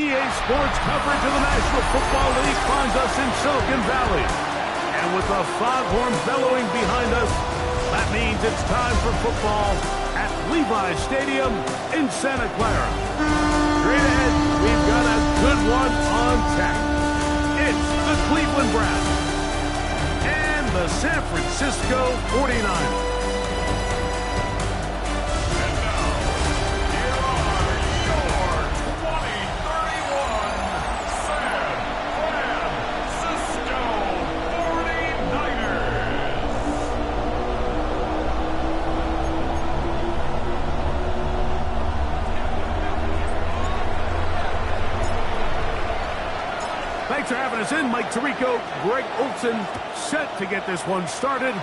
EA Sports coverage of the National Football League finds us in Silicon Valley. And with the foghorn bellowing behind us, that means it's time for football at Levi's Stadium in Santa Clara. Straight ahead, we've got a good one on tap. It's the Cleveland Browns and the San Francisco 49ers. Thanks for having us in. Mike Tirico, Greg Olson, set to get this one started.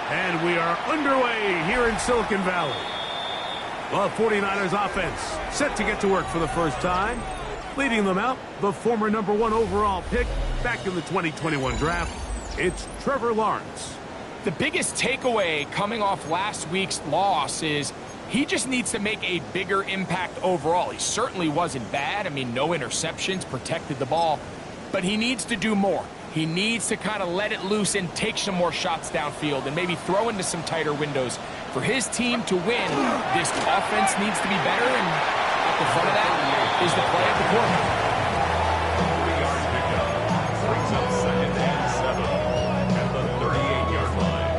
And we are underway here in Silicon Valley. Well, 49ers offense set to get to work for the first time. Leading them out, the former #1 overall pick back in the 2021 draft. It's Trevor Lawrence. The biggest takeaway coming off last week's loss is he just needs to make a bigger impact overall. He certainly wasn't bad. I mean, no interceptions, protected the ball. But he needs to do more. He needs to kind of let it loose and take some more shots downfield and maybe throw into some tighter windows. For his team to win, this offense needs to be better, and at the front of that is the play of the quarterback. Brings up 2nd and 7 at the 38-yard line.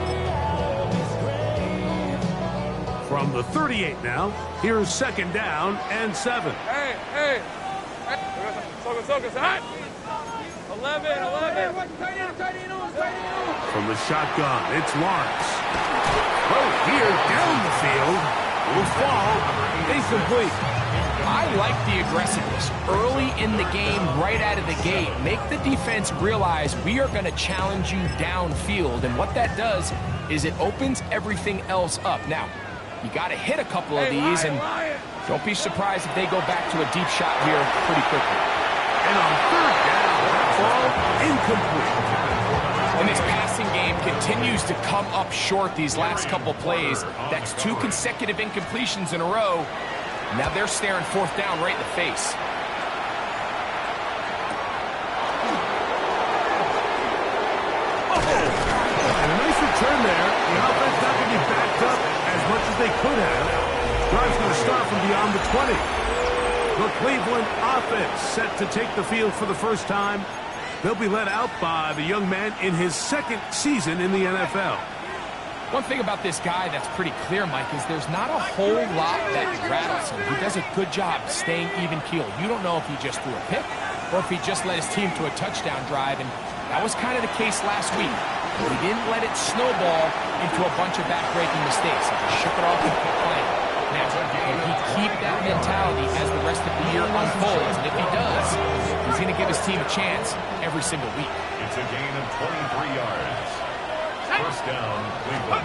From the 38 now, here's 2nd down and 7. Hey. Focus. 11. From the shotgun, it's Lawrence. Oh, here down the field. Will fall. Incomplete. I like the aggressiveness early in the game, right out of the gate. Make the defense realize we are going to challenge you downfield. And what that does is it opens everything else up. Now, you got to hit a couple of these, and don't be surprised if they go back to a deep shot here pretty quickly. And on 3rd down, ball incomplete. And this passing game continues to come up short these last couple plays. That's 2 consecutive incompletions in a row. Now they're staring 4th down right in the face. And a nice return there. The offense not going to be backed up as much as they could have. Drive's going to start from beyond the 20. The Cleveland offense set to take the field for the first time. They'll be led out by the young man in his 2nd season in the NFL. One thing about this guy that's pretty clear, Mike, is there's not a whole lot that rattles him. He does a good job staying even-keeled. You don't know if he just threw a pick or if he just led his team to a touchdown drive, and that was kind of the case last week. He didn't let it snowball into a bunch of back-breaking mistakes. He just shook it off and kept playing. Now, can he keep that mentality as the rest of the year unfolds? And if he does, he's going to give his team a chance every single week. It's a gain of 23 yards. 1st down, Cleveland.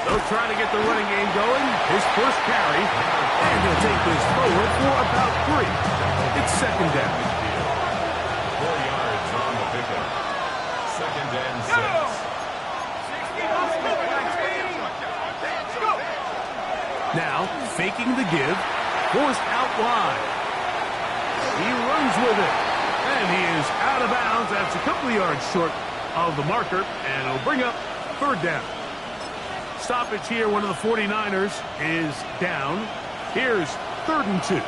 They'll try to get the running game going. His first carry. And he'll take this forward for about 3. It's 2nd down. 4 yards on the pickup. 2nd and 6. Now, faking the give, forced out wide. He runs with it, and he is out of bounds. That's a couple of yards short of the marker, and it'll bring up 3rd down. Stoppage here, one of the 49ers is down. Here's 3rd and 2.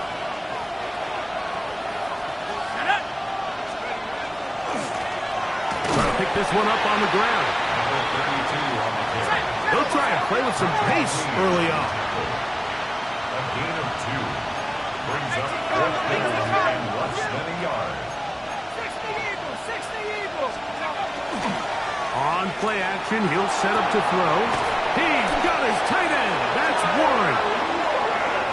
Try to pick this one up on the ground. They'll try and play with some pace early on. A gain of 2. Brings up 4th down and less than a yard. 60 Eagles. On play action, he'll set up to throw. He's got his tight end. That's Warren.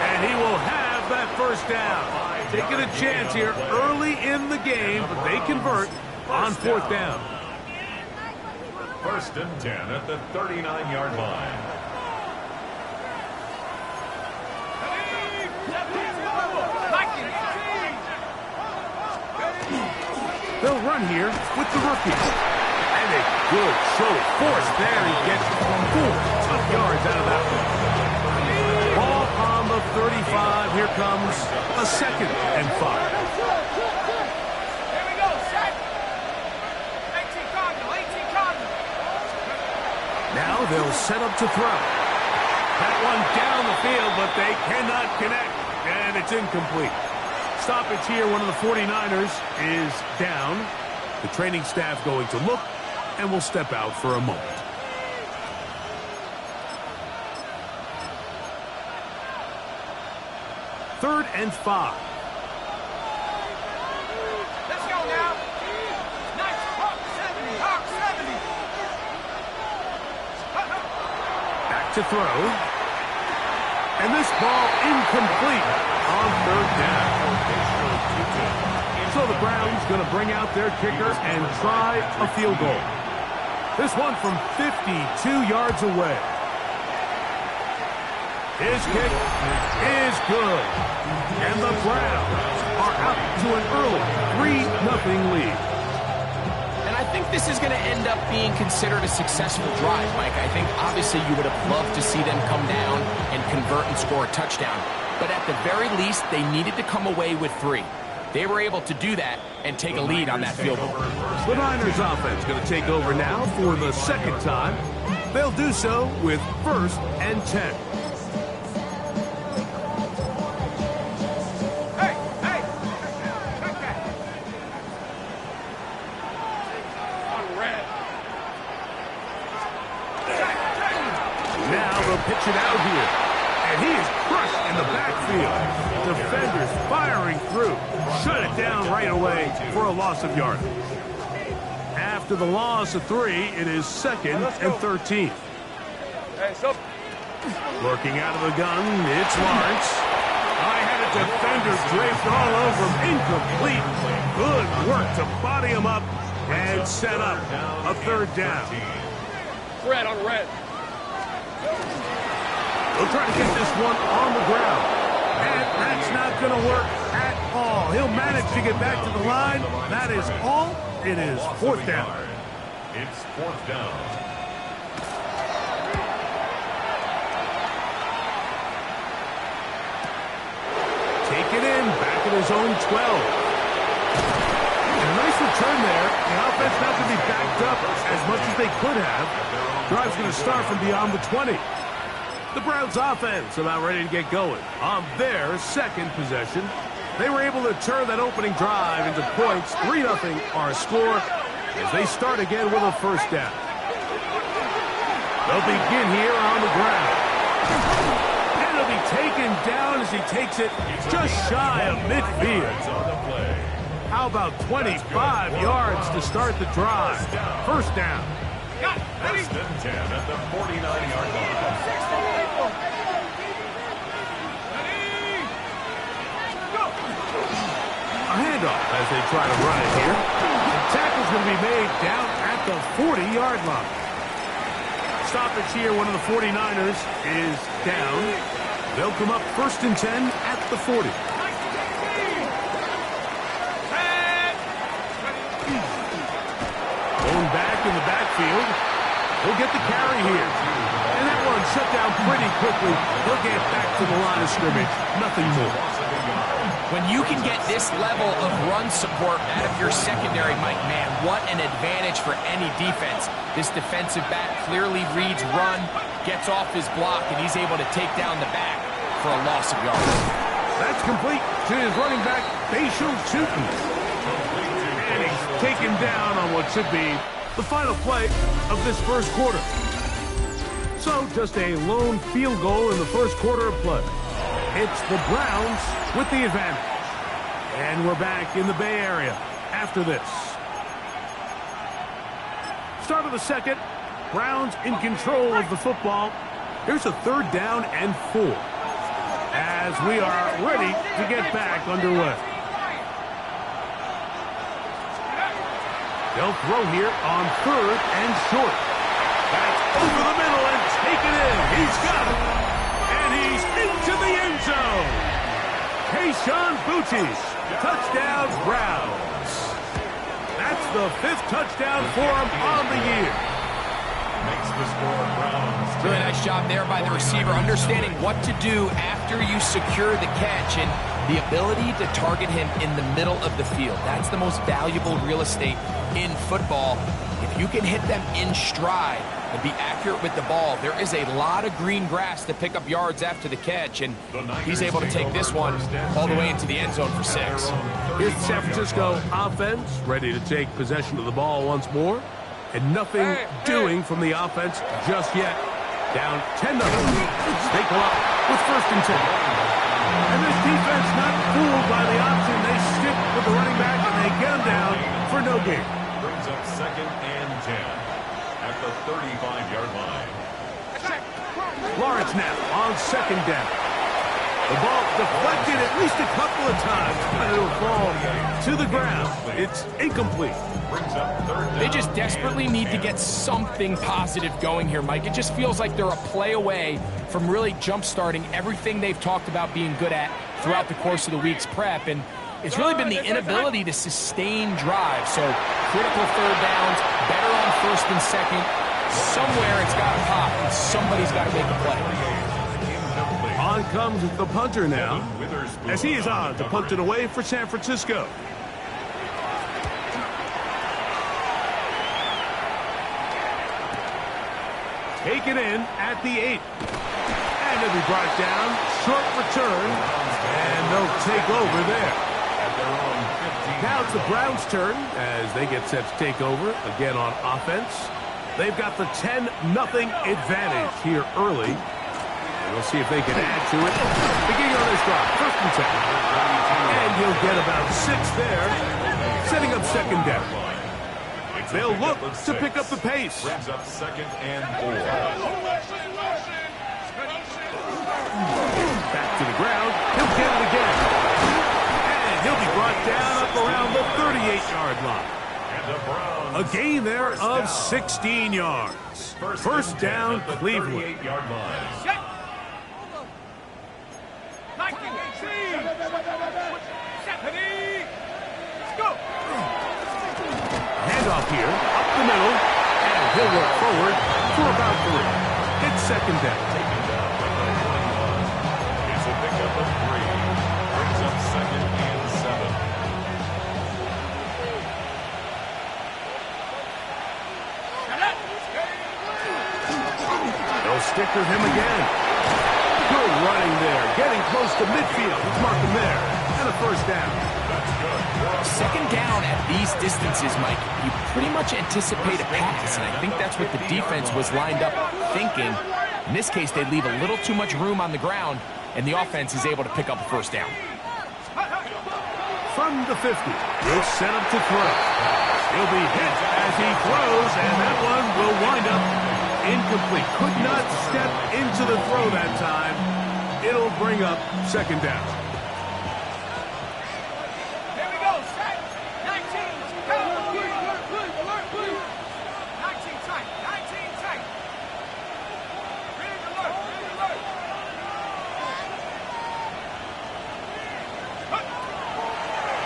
And he will have that 1st down. Taking a chance here early in the game, but they convert on 4th down. 1st and 10 at the 39-yard line. They'll run here with the rookie. And a good show of force there. He gets 4 tough yards out of that one. Ball on the of 35. Here comes a 2nd and 5. Here we go, set. 18 Cardinal, 18 Cardinal. Now they'll set up to throw. That one down the field, but they cannot connect, and it's incomplete. Stoppage here, one of the 49ers is down. The training staff going to look, and will step out for a moment. Third and 5. Let's go now. Nice. Hawk 70. Hawk 70. Back to throw. And this ball incomplete on 3rd down. So the Browns going to bring out their kicker and try a field goal. This one from 52 yards away. His kick is good. And the Browns are out to an early 3-0 lead. And I think this is going to end up being considered a successful drive, Mike. I think obviously you would have loved to see them come down and convert and score a touchdown. But at the very least, they needed to come away with 3. They were able to do that and take a lead on that field goal. The Niners offense going to take over now for the 2nd time. They'll do so with 1st and 10. Pitch it out here, and he is crushed in the backfield. Defenders firing through. Shut it down right away for a loss of yardage. After the loss of 3, it is 2nd and 13. Hey, so Working out of the gun, it's Lawrence. I had a defender draped all over him. Incomplete. Good work to body him up and set up a 3rd down. red on red. He'll try to get this one on the ground. And that's not going to work at all. He'll manage to get back to the line. That is all. It is 4th down. It's 4th down. Take it in, back at his own 12. And a nice return there. The offense not going to be backed up as much as they could have. Drive's going to start from beyond the 20. The Browns offense about ready to get going on their 2nd possession. They were able to turn that opening drive into points. 3-0 our score as they start again with a 1st down. They'll begin here on the ground. And he'll be taken down as he takes it just shy of midfield. How about 25 yards to start the drive? 1st down. First and 10 at the 49-yard line. A handoff as they try to run it here. The tackle's going to be made down at the 40-yard line. Stoppage here, one of the 49ers is down. They'll come up 1st and 10 at the 40. Going back in the backfield. He'll get the carry here. And that one shut down pretty quickly. He'll get back to the line of scrimmage. Nothing more. When you can get this level of run support out of your secondary, Mike, man, what an advantage for any defense. This defensive back clearly reads run, gets off his block, and he's able to take down the back for a loss of yards. That's complete to his running back, Bashal Tutin. And he's taken down on what should be the final play of this 1st quarter. So just a lone field goal in the 1st quarter of play. It's the Browns with the advantage. And we're back in the Bay Area after this. Start of the 2nd. Browns in control of the football. Here's a 3rd down and 4. As we are ready to get back underway. They'll throw here on 3rd and short. That's over the middle and taken in. He's got it. And he's into the end zone. Kayshon Boutte, touchdown Browns. That's the 5th touchdown for him on the year. makes the score Browns. Really nice job there by the receiver, understanding what to do after you secure the catch and the ability to target him in the middle of the field. That's the most valuable real estate in football. If you can hit them in stride and be accurate with the ball, there is a lot of green grass to pick up yards after the catch, and he's able to take this one all the way into the end zone for 6. Here's the San Francisco offense ready to take possession of the ball once more. And nothing doing from the offense just yet. Down 10-0. They go up with 1st and 10. And this defense not fooled by the option. They stick with the running back and they get him down for no gain. Brings up 2nd and 10 at the 35-yard line. Lawrence now on 2nd down. The ball deflected at least a couple of times, but it'll fall to the ground. It's incomplete. Brings up 3rd down. They just desperately need to get something positive going here, Mike. It just feels like they're a play away from really jump-starting everything they've talked about being good at throughout the course of the week's prep. And it's really been the inability to sustain drives. So critical 3rd downs, better on 1st and 2nd. Somewhere it's got to pop, and somebody's got to make a play. On comes the punter now, as he is on to punt it away for San Francisco. Taken in at the 8. And it'll be brought down. Short return. And no takeover there. Now it's the Browns' turn as they get set to take over again on offense. They've got the 10-0 advantage here early. And we'll see if they can add to it. Beginning on this drive, 1st and 10. And he'll get about 6 there, setting up 2nd down. They'll look to pick up the pace. Brings up 2nd and 4. Back to the ground. He'll get it again. And he'll be brought down up around the 38-yard line. A gain there of 16 yards. 1st down, Cleveland. 38-yard line. Handoff here, up the middle, and he'll work forward for about 3. It's 2nd down. It's a pickup of 3. Brings up 2nd and 7. They'll stick with him again. Good running there, getting close to midfield. He's marking there, and a 1st down. 2nd down at these distances, Mike, you pretty much anticipate a pass, and I think that's what the defense was lined up thinking. In this case, they leave a little too much room on the ground, and the offense is able to pick up a 1st down. From the 50, he'll set up to throw. He'll be hit as he throws, and that one will wind up incomplete. Could not step into the throw that time. It'll bring up 2nd down.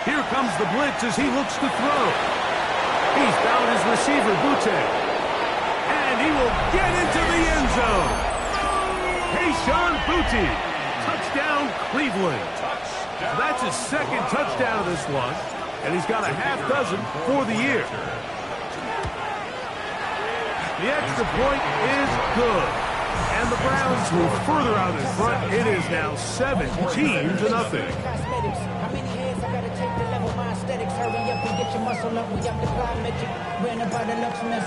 Here comes the blitz as he looks to throw. He's found his receiver, Butte. And he will get into the end zone. Kayshon Boutte. Touchdown, Cleveland. That's his 2nd touchdown of this one. And he's got a half dozen for the year. The extra point is good. And the Browns move further out in front. It is now 17-0.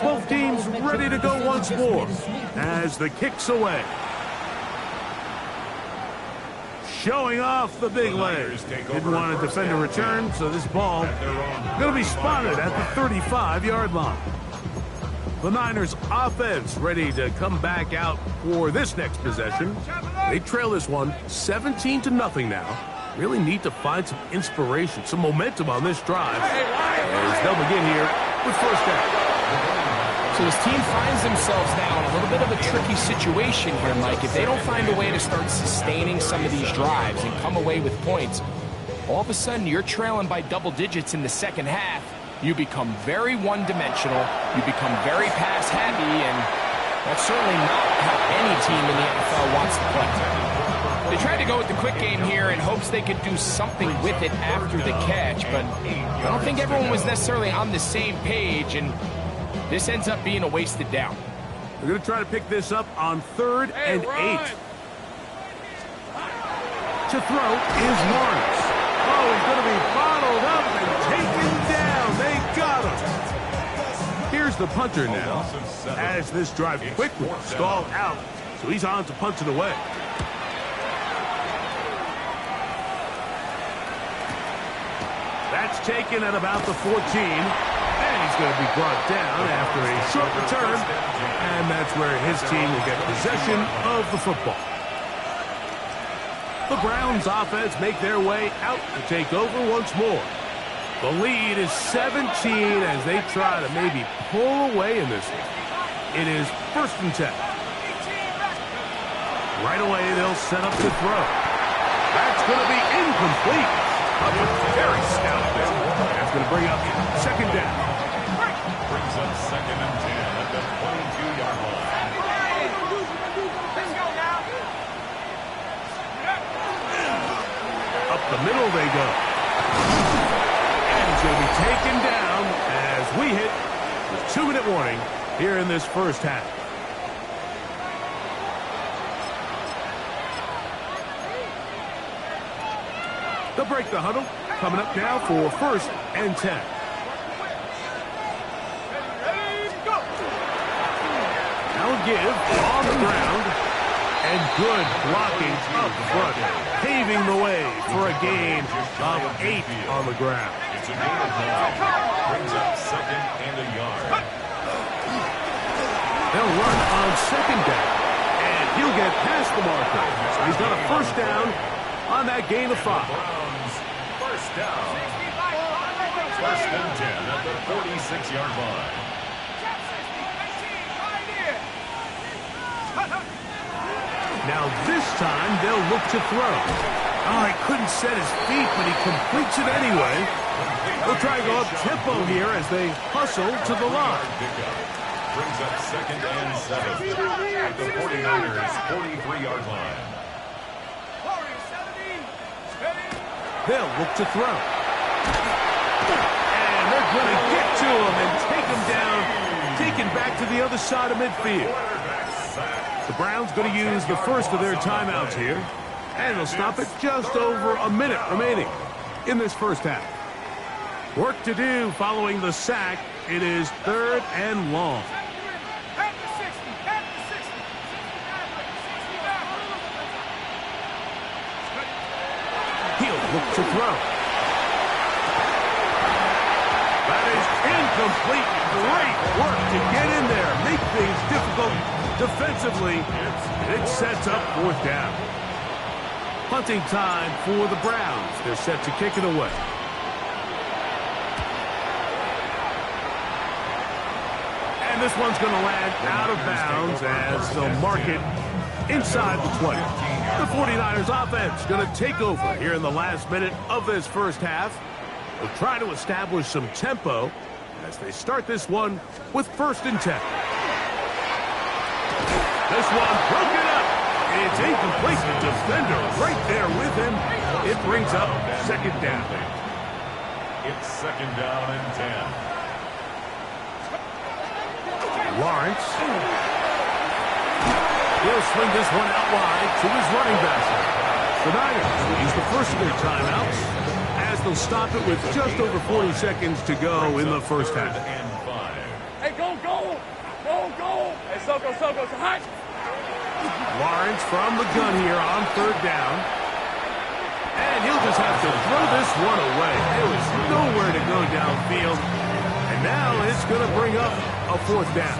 Both teams ready to go once more as the kick's away. Showing off the big legs. Didn't want to defend a return, so this ball going to be spotted at the 35-yard line. The Niners offense ready to come back out for this next possession. They trail this one 17-0 now. Really need to find some inspiration, some momentum on this drive as they'll begin here with 1st down. So this team finds themselves now in a little bit of a tricky situation here, Mike. If they don't find a way to start sustaining some of these drives and come away with points, all of a sudden you're trailing by double digits in the 2nd half. You become very one-dimensional, you become very pass-happy, and That's certainly not how any team in the NFL wants to play. They tried to go with the quick game here in hopes they could do something with it after the catch, but I don't think everyone was necessarily on the same page, and this ends up being a wasted down. They're going to try to pick this up on 3rd and 8. To throw is Lawrence. Oh, he's going to be bottled up and taken down. They got him. Here's the punter now, as this drive quickly stalled out, so he's on to punch it away. That's taken at about the 14, and he's going to be brought down after a short return, and that's where his team will get possession of the football. The Browns offense make their way out to take over once more. The lead is 17 as they try to maybe pull away in this one. It is 1st and 10. Right away, they'll set up to throw. That's going to be incomplete. Up a very stout there. That's going to bring up 2nd down. Brings up 2nd and 10 at the 22-yard line. Let's go now. Up the middle they go. And he's going to be taken down as we hit the 2-minute warning here in this first half. They'll break the huddle. Coming up now for 1st and 10. Now a give on the ground. And good blocking up front, paving the way for a gain of 8 on the ground. It's a gain of 9. Brings up 2nd and a yard. They'll run on 2nd down. And he'll get past the marker. So he's got a 1st down on that gain of 5. Browns, 1st down. 1st and 10 at the 46-yard line. Now this time they'll look to throw. Oh, he couldn't set his feet, but he completes it anyway. They'll try to go up tempo here as they hustle to the line. Brings up 2nd and 7 at the 49ers 43-yard line. They'll look to throw. And they're going to get to him and take him down, taken back to the other side of midfield. The Browns going to use the first of their timeouts here, and they'll stop it just over a minute remaining in this first half. Work to do following the sack. It is 3rd and long. He'll look to throw. That is incomplete. Great work to get in there, make things difficult defensively. It sets up 4th down. Punting time for the Browns. They're set to kick it away. And this one's going to land out of bounds as they'll mark it inside the 20. The 49ers offense going to take over here in the last minute of this first half. They'll try to establish some tempo as they start this one with 1st and 10. This one broken up. It's incomplete. The defender right there with him. It brings up 2nd down. It's 2nd down and 10. Lawrence. He'll swing this one out wide to his running back. The Niners will use the first of their timeouts as they'll stop it with just over 40 seconds to go in the first half. Hey, go! Hey, Soko, it's hot! Lawrence from the gun here on 3rd down. And he'll just have to throw this one away. There was nowhere to go downfield. And now it's going to bring up a 4th down.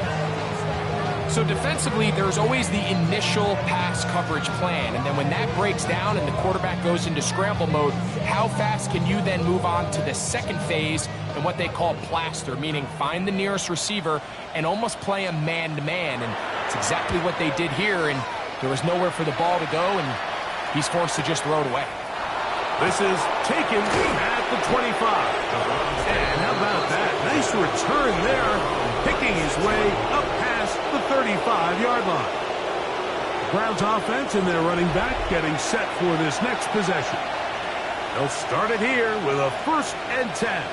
So defensively, there's always the initial pass coverage plan. And then when that breaks down and the quarterback goes into scramble mode, how fast can you then move on to the second phase and what they call plaster, meaning find the nearest receiver and almost play a man-to-man. And it's exactly what they did here. And there was nowhere for the ball to go, and he's forced to just throw it away. This is taken at the 25. And how about that? Nice return there, picking his way up past the 35-yard line. Browns offense and their running back getting set for this next possession. They'll start it here with a 1st and 10.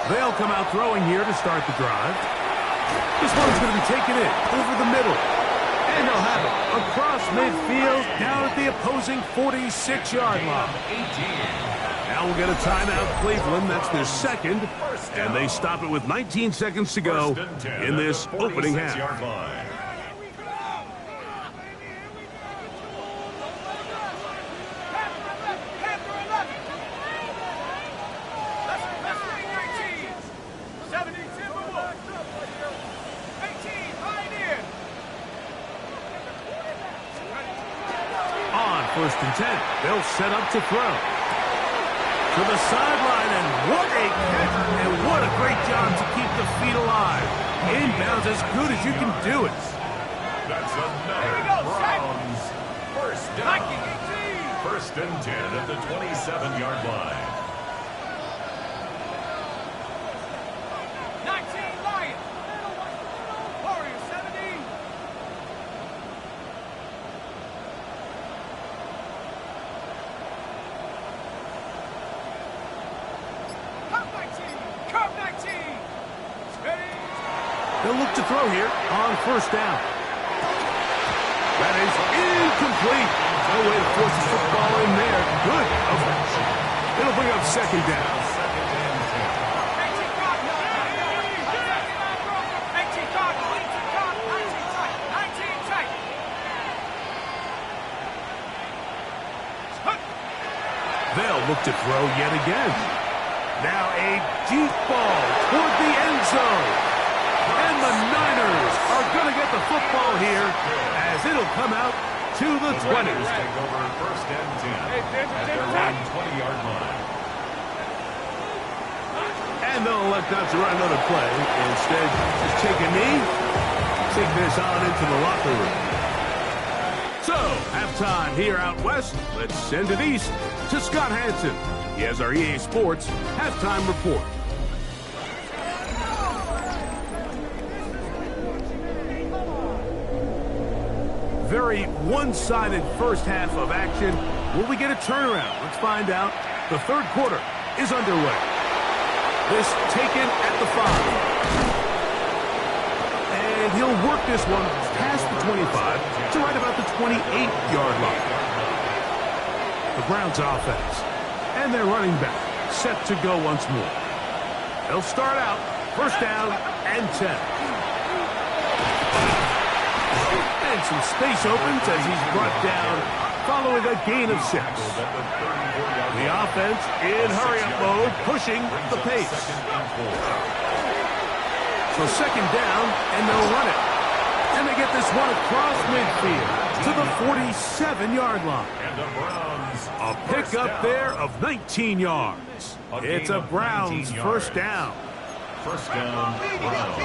They'll come out throwing here to start the drive. This one's going to be taken in over the middle. And they'll have it across midfield down at the opposing 46-yard line. Now we'll get a timeout, Cleveland. That's their second. And they stop it with 19 seconds to go in this opening half. First and 10. They'll set up to throw. To the sideline, and what a catch, and what a great job to keep the feet alive. Inbounds as good as you can do it. That's another Browns first down. 1st and 10 at the 27-yard line. 19 Lions. Warriors 17. They'll look to throw here on 1st down. That is incomplete. No way to force the football in there. Good coverage. It'll bring up 2nd down. They'll look to throw yet again. Now a deep ball toward the end zone. And the Niners are going to get the football here as it'll come out to the 20. Take over 1st and 10 at their own 20-yard line. And they'll elect not to run another play. Instead, just take a knee, take this on into the locker room. So, halftime here out west. Let's send it east to Scott Hanson. He has our EA Sports halftime report. Very one-sided first half of action. Will we get a turnaround? Let's find out. The 3rd quarter is underway. This taken at the 5. And he'll work this one past the 25 to right about the 28-yard line. The Browns offense and their running back set to go once more. They'll start out 1st down and 10. And some space opens as he's brought down following a gain of 6. The offense in hurry-up mode, pushing the pace. So 2nd down, and they'll run it. And they get this one across midfield to the 47-yard line. A pickup there of 19 yards. It's a Browns 1st down. 1st down, Browns.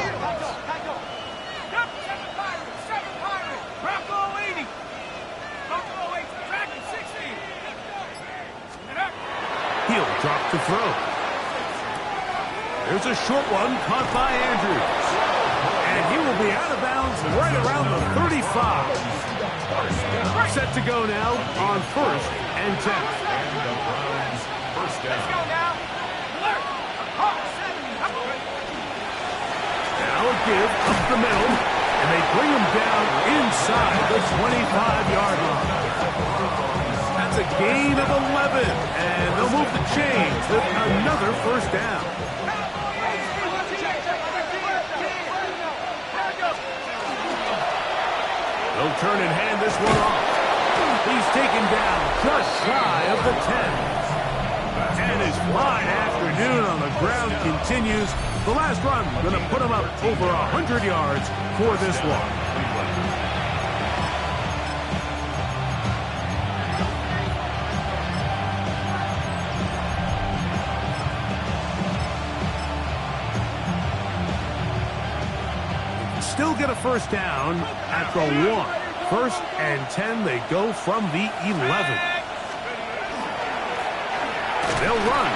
He'll drop to throw. There's a short one caught by Andrews. And he will be out of bounds right around the 35. Set to go now on 1st and 10. First down. Let's go now. Now a give up the middle, and they bring him down inside the 25-yard line. That's a gain of 11, and they'll move the chains with another 1st down. They'll turn and hand this one off. He's taken down just shy of the 10. And his fine afternoon on the ground continues. The last run going to put him up over 100 yards for this one. get a first down at the 1. First and 10, they go from the 11. They'll run,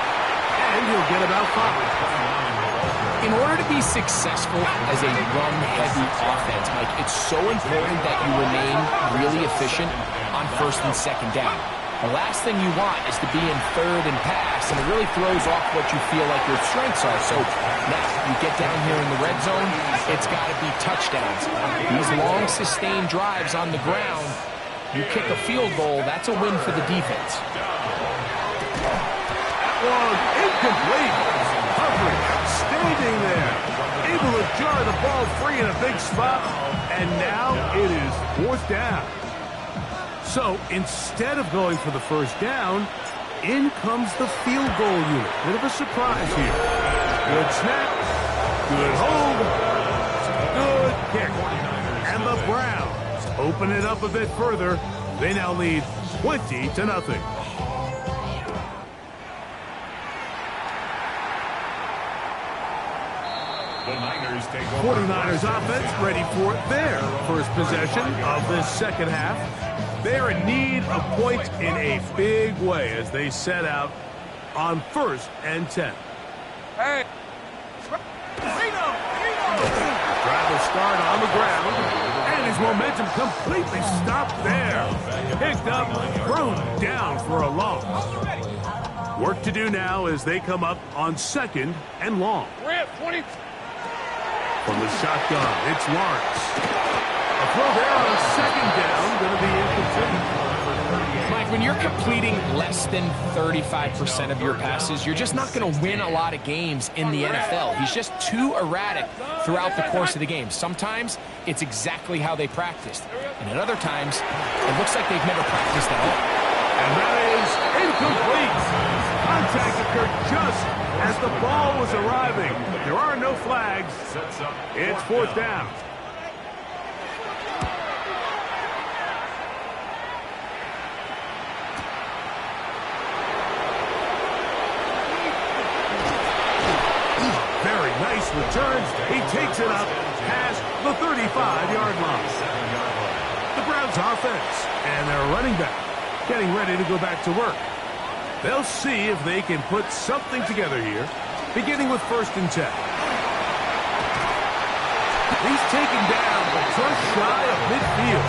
and he'll get about 5. In order to be successful as a run-heavy offense, Mike, it's so important that you remain really efficient on first and second down. The last thing you want is to be in third and pass, and it really throws off what you feel like your strengths are. So now you get down here in the red zone, it's got to be touchdowns. These long, sustained drives on the ground, you kick a field goal, that's a win for the defense. That was incomplete. Coverage standing there, able to jar the ball free in a big spot, and now it is fourth down. So instead of going for the first down, in comes the field goal unit. Bit of a surprise here. Good snap, good hold, good kick. And the Browns open it up a bit further. They now lead 20-0. The Niners take 49ers offense ready for their first possession of this second half. They're in need of points in a big way as they set out on first and 10. Hey. Drive will start on the ground, and his momentum completely stopped there. Picked up, thrown down for a loss. Work to do now as they come up on second and long. From the shotgun, it's Lawrence. A throw there on second down, going to be incomplete. Mike, when you're completing less than 35% of your passes, you're just not going to win a lot of games in the NFL. He's just too erratic throughout the course of the game. Sometimes it's exactly how they practiced, and at other times it looks like they've never practiced at all. And that is incomplete. Contact occurred just as the ball was arriving. There are no flags. It's fourth down. Very nice returns. He takes it up past the 35-yard line. The Browns offense and their running back getting ready to go back to work. They'll see if they can put something together here, beginning with first and 10. He's taken down, but just shy of midfield.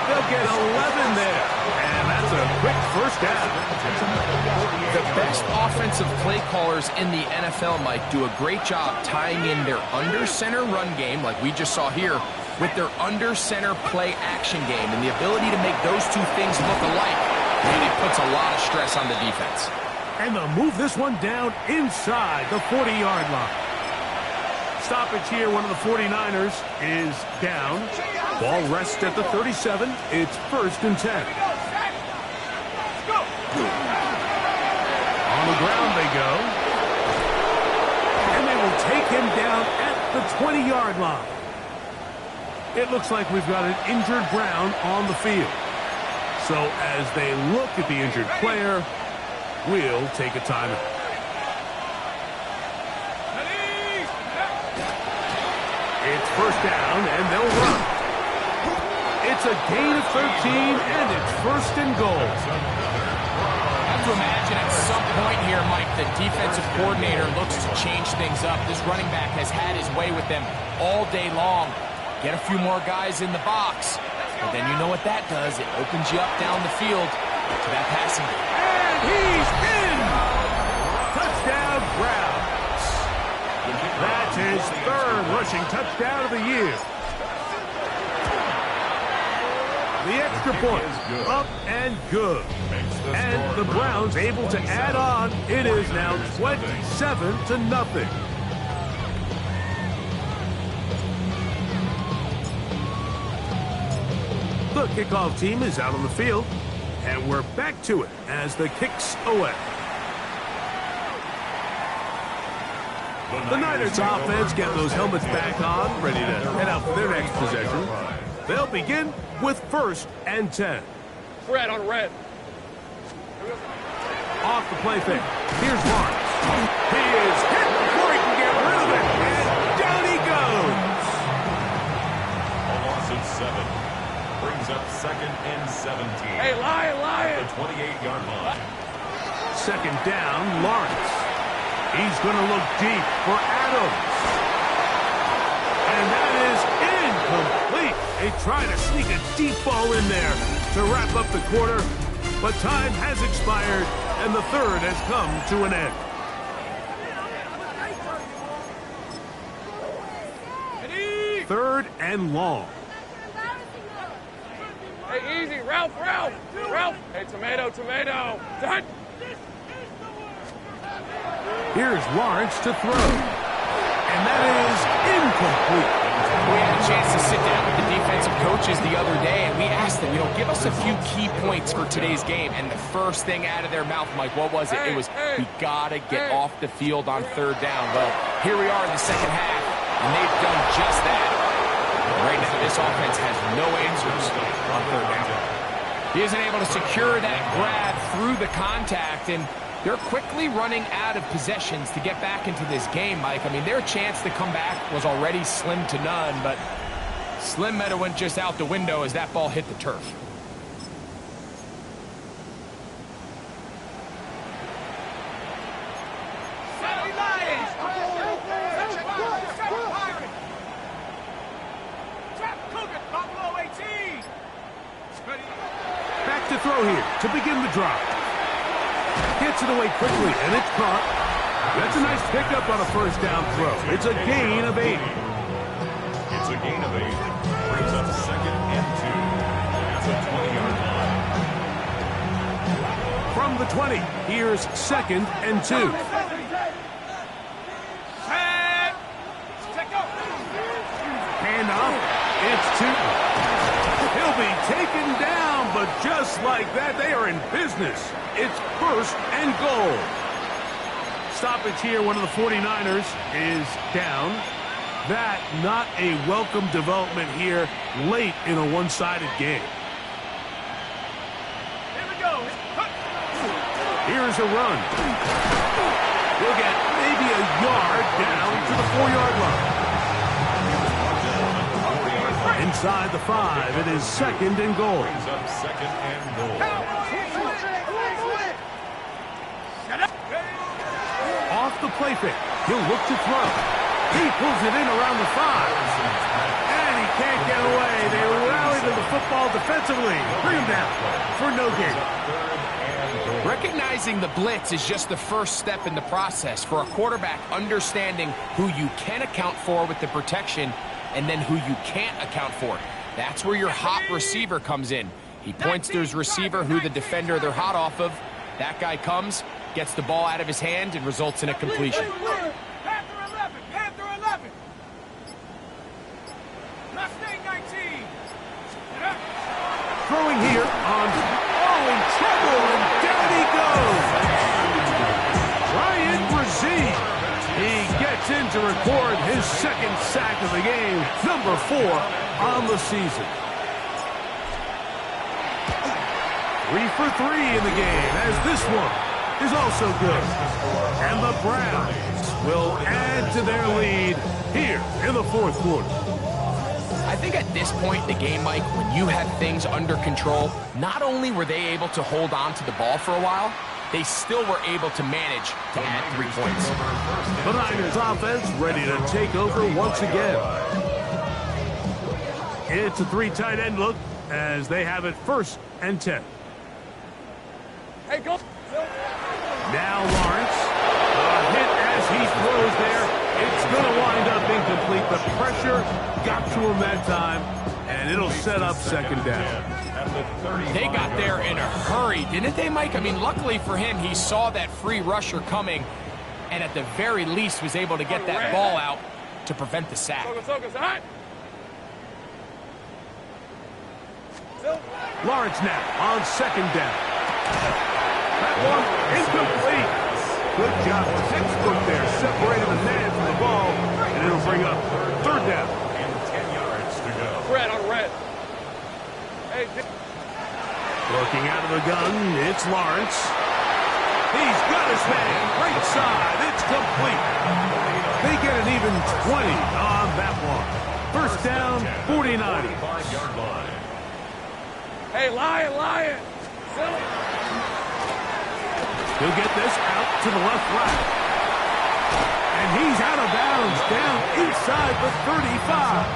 They'll get 11 there, and that's a quick first down. The best offensive play callers in the NFL, Mike, do a great job tying in their under-center run game, like we just saw here, with their under-center play action game, and the ability to make those two things look alike really puts a lot of stress on the defense. And they'll move this one down inside the 40-yard line. Stoppage here, one of the 49ers is down. Ball rests at the 37. It's first and 10. On the ground they go. And they will take him down at the 20-yard line. It looks like we've got an injured Brown on the field. So as they look at the injured player, we'll take a timeout. It's first down, and they'll run. It's a gain of 13, and it's first and goal. I have to imagine at some point here, Mike, the defensive coordinator looks to change things up. This running back has had his way with them all day long. Get a few more guys in the box. But then you know what that does. It opens you up down the field to that passing game. And he's in! Touchdown, Browns. That's his third rushing touchdown of the year. The extra point, up and good. And the Browns able to add on. It is now 27-0. The kickoff team is out on the field, and we're back to it as the kick's away. The Niners offense getting those helmets back on, ready to head out for their next possession. They'll begin with first and 10. Red on red. Off the play fake. Here's Lawrence. He is hit before he can get rid of it, and down he goes. Brings up 2nd and 17. Hey, Lion! At the 28-yard line. Second down, Lawrence. He's going to look deep for Adams. And that is incomplete. They try to sneak a deep ball in there to wrap up the quarter, but time has expired, and the third has come to an end. Third and long. Hey, easy, Ralph! Hey, tomato! Done! Here's Lawrence to throw. And that is incomplete. We had a chance to sit down with the defensive coaches the other day, and we asked them, give us a few key points for today's game. And the first thing out of their mouth, Mike, what was it? It was, we got to get off the field on third down. Well, here we are in the second half, and they've done just that. Right now, this offense has no answers on third down. He isn't able to secure that grab through the contact, and they're quickly running out of possessions to get back into this game, Mike. I mean, their chance to come back was already slim to none, but Slim Meadow went just out the window as that ball hit the turf. Back to throw here to begin the drive. Gets it away quickly, and it's caught. That's a nice pickup on a first down throw. It's a gain of 8. It's a gain of 8. Brings up 2nd and 2. At the 20-yard line. From the 20, here's 2nd and 2. Handoff. It's Tootin. He'll be taken down, but just like that, they are in business. It's 1st and goal. Stoppage here, one of the 49ers is down. That not a welcome development here late in a one-sided game. Here we go. Here's a run. We'll get maybe a yard down to the 4-yard line. Inside the 5, it is 2nd and goal. Brings up 2nd and goal. Off the play fake. He'll look to throw. He pulls it in around the 5. And he can't get away. They rally to the football defensively. Bring him down for no gain. Recognizing the blitz is just the first step in the process for a quarterback understanding who you can account for with the protection and then who you can't account for. That's where your hot receiver comes in. He points to his receiver who the defender they're hot off of. That guy comes, gets the ball out of his hand, and results in a completion. Panther 11. Mustang 19. Throwing here on, in trouble, and down he goes. Ryan Brzee. He gets in to record his 2nd sack of the game, number 4 on the season. 3 for 3 in the game, as this one is also good. And the Browns will add to their lead here in the 4th quarter. I think at this point in the game, Mike, when you have things under control, not only were they able to hold on to the ball for a while, they still were able to manage to add 3 points. The Niners offense ready to take over once again. It's a 3 tight end look as they have it 1st and 10. Hey, go. Now Lawrence, a hit as he throws there. It's going to wind up incomplete. The pressure got to him that time, and it'll set up 2nd down. They got there in a hurry, didn't they, Mike? I mean, luckily for him, he saw that free rusher coming, and at the very least was able to get that ball out to prevent the sack. Lawrence now on 2nd down. That one incomplete. Good job. Textbook there. Separated the man from the ball, and it'll bring up 3rd down. And 10 yards to go. Red on red. Hey, Looking out of the gun, it's Lawrence. He's got his man. Right side. It's complete. They get an even 20 on that one. First down, 49ers. 45-yard line. Hey, Lion. He'll get this out to the left flat. And he's out of bounds, down inside the 35.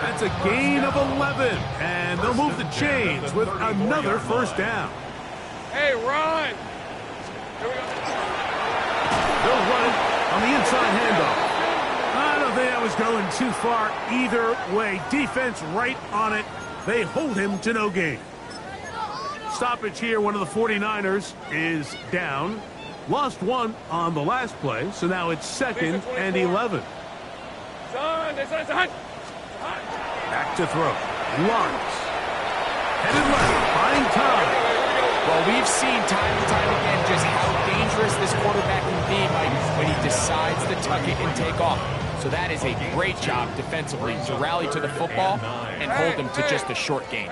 That's a gain of 11. And they'll move the chains with another first down. Hey, run. Here we go. They'll run it on the inside handoff. I don't think that was going too far either way. Defense right on it. They hold him to no gain. Stoppage here. One of the 49ers is down. Lost one on the last play, so now it's 2nd and 11. Back to throw. Lawrence. Headed left, buying time. Well, we've seen time and time again just how dangerous this quarterback can be, Mike, when he decides to tuck it and take off. So that is a great job defensively to rally to the football and hold him to just a short gain.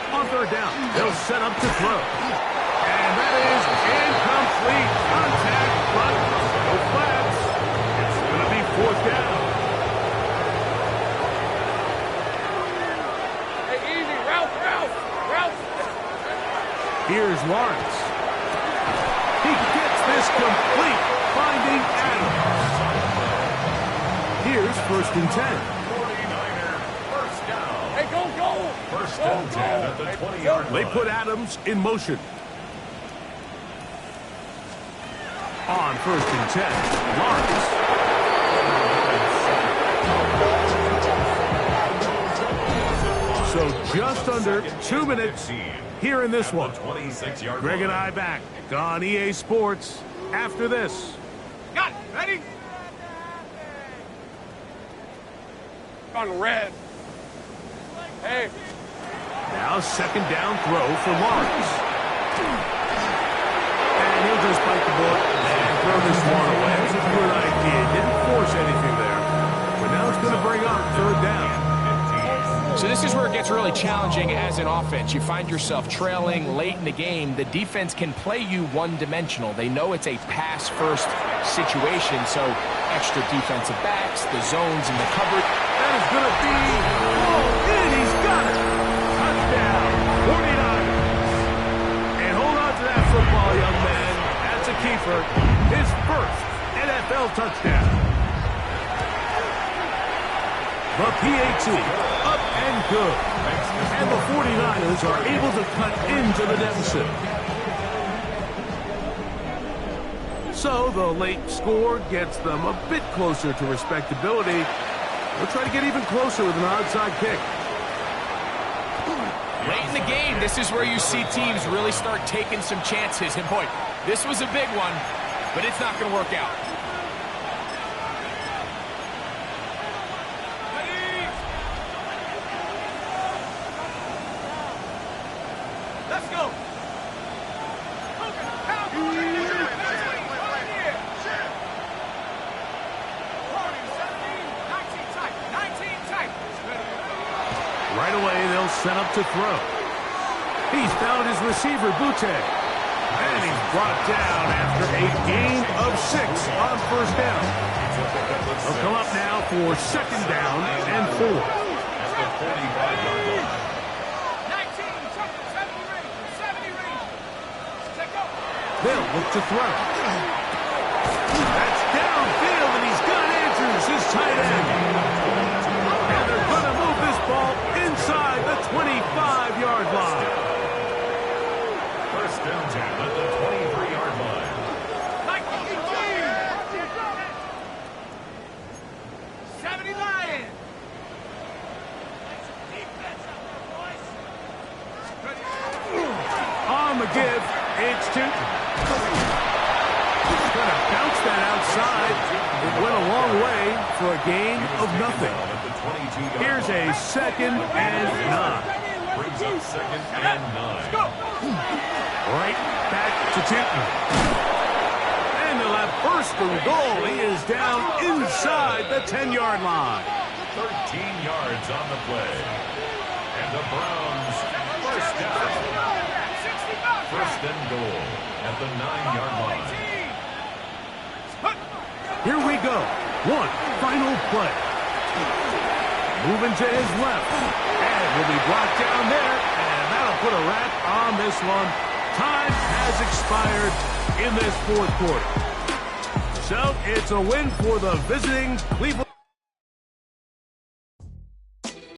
On third down, they'll set up to throw. And that is incomplete. Contact, but no flags. It's going to be 4th down. Hey, easy. Ralph. Here's Lawrence. He gets this complete, finding Adams. Here's 1st and 10. 49er, first down. Hey, go. First and 10 at the 20-yard line. They put Adams in motion. On 1st and 10, Lawrence. So just under 2 minutes here in this one. 26-yard Greg and I back on EA Sports after this. Got it. Ready? On red. Hey. Now 2nd down throw for Lawrence. And he'll just bite the bullet and throw this one away. It was a good idea. Didn't force anything there. But now it's going to bring up 3rd down. So this is where it gets really challenging as an offense. You find yourself trailing late in the game. The defense can play you one-dimensional. They know it's a pass-first situation, so extra defensive backs, the zones, and the coverage. That is going to be all in. He's got it. Touchdown, 49ers. And hold on to that football, young man. That's a keeper. His first NFL touchdown. The PAT, up and good. And the 49ers are able to cut into the deficit. So the late score gets them a bit closer to respectability. We'll try to get even closer with an onside kick. Late in the game, this is where you see teams really start taking some chances. And boy, this was a big one, but it's not going to work out. Let's go. Right away, they'll set up to throw. He's found his receiver, Butte. And he's brought down after a gain of 6 on 1st down. They'll come up now for 2nd down and 4. At the 45-yard line. 70 range. They'll look to throw. That's downfield, and he's got Andrews, his tight end. And they're going to move this ball inside the 25-yard line. First and 10 at the 23-yard line. 70 Lion. On the give, it's Tootin. He's going to bounce that outside. It went a long way for a gain of nothing. At the 22-yard Here's a 2nd and 9. brings up 2nd and 9. Right back to Tootin. And they'll have 1st and goal. He is down inside the 10-yard line. 13 yards on the play. And the Browns, first down. 1st and goal at the 9-yard line. Here we go. One final play. Moving to his left. And will be brought down there. And that'll put a wrap on this one. Time has expired in this fourth quarter. So it's a win for the visiting Cleveland.